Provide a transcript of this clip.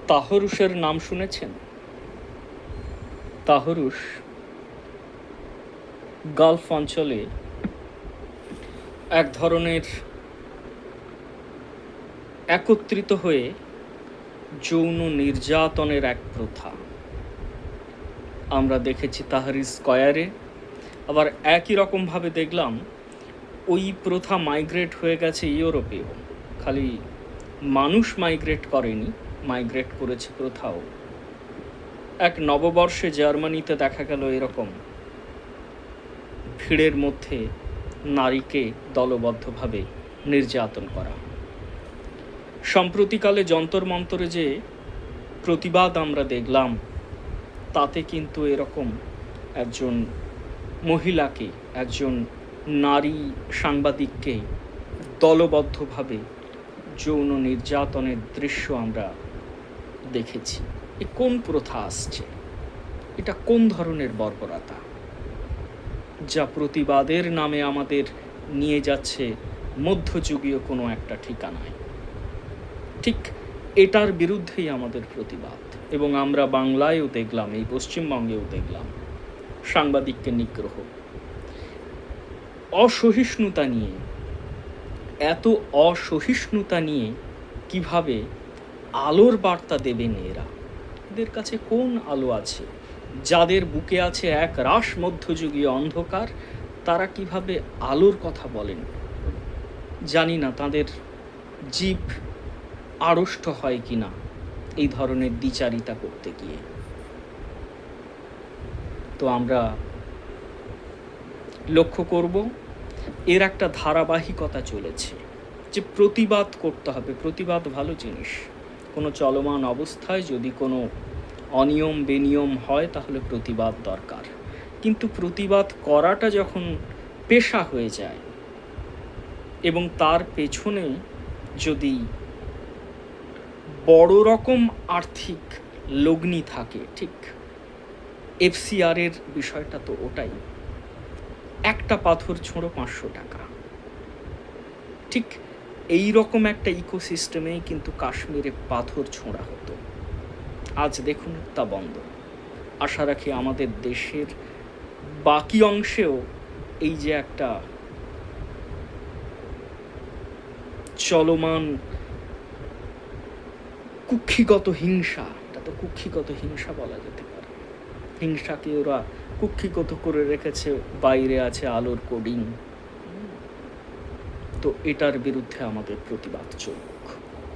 তাহরুসের নাম শুনেছেন? তাহরুস গালফ অঞ্চলে এক ধরনের একত্রিত হয়ে যৌন নির্যাতনের এক প্রথা। আমরা দেখেছি তাহরির স্কয়ারে, আবার একই রকমভাবে দেখলাম ওই প্রথা মাইগ্রেট হয়ে গেছে ইউরোপেও। খালি মানুষ মাইগ্রেট করেনি, মাইগ্রেট করেছে প্রথাও। এক নববর্ষে জার্মানিতে দেখা গেল এরকম ভিড়ের মধ্যে নারীকে দলবদ্ধভাবে নির্যাতন করা। সম্প্রতিকালে যন্তর মন্তরে যে প্রতিবাদ আমরা দেখলাম, তাতে কিন্তু এরকম একজন মহিলাকে, একজন নারী সাংবাদিককে দলবদ্ধভাবে যৌন নির্যাতনের দৃশ্য আমরা দেখেছি। এ কোন প্রথা আসছে? এটা কোন ধরনের বর্বরতা, যা প্রতিবাদের নামে আমাদের নিয়ে যাচ্ছে মধ্যযুগীয় কোনো একটা ঠিকানায়? ঠিক এটার বিরুদ্ধেই আমাদের প্রতিবাদ। এবং আমরা বাংলায়ও দেখলাম, এই পশ্চিমবঙ্গেও দেখলাম সাংবাদিককে নিগ্রহ, অসহিষ্ণুতা নিয়ে, এত অসহিষ্ণুতা নিয়ে কিভাবে আলোর বার্তা দেবেন এরা? এদের কাছে কোন আলো আছে? যাদের বুকে আছে এক রাশ মধ্যযুগীয় অন্ধকার, তারা কিভাবে আলোর কথা বলেন? জানি না তাদের জীব আড়ষ্ট হয় কিনা এই ধরনের দ্বিচারিতা করতে গিয়ে। তো আমরা লক্ষ্য করব এর একটা ধারাবাহিকতা চলেছে, যে প্রতিবাদ করতে হবে। প্রতিবাদ ভালো জিনিস। কোনো চলমান অবস্থায় যদি কোনো অনিয়ম বেনিয়ম হয়, তাহলে প্রতিবাদ দরকার। কিন্তু প্রতিবাদ করাটা যখন পেশা হয়ে যায় এবং তার পেছনে যদি বড় রকম আর্থিক লগ্নি থাকে, ঠিক FCR এর বিষয়টা তো ওটাই। একটা পাথর ছোঁড়ো 500 টাকা। ঠিক এই রকম একটা ইকোসিস্টেমেই কিন্তু কাশ্মীরে পাথর ছোঁড়া হতো। আজ দেখুন তা বন্ধ। আশা রাখি আমাদের দেশের বাকি অংশেও এই যে একটা চলমান কুক্ষিগত হিংসা, এটা তো কুক্ষিগত হিংসা বলা যেতে পারে, হিংসাকে ওরা কুক্ষিগত করে রেখেছে, বাইরে আছে আলোর কোডিং। তো এটার বিরুদ্ধে আমাদের প্রতিবাদ চলবে।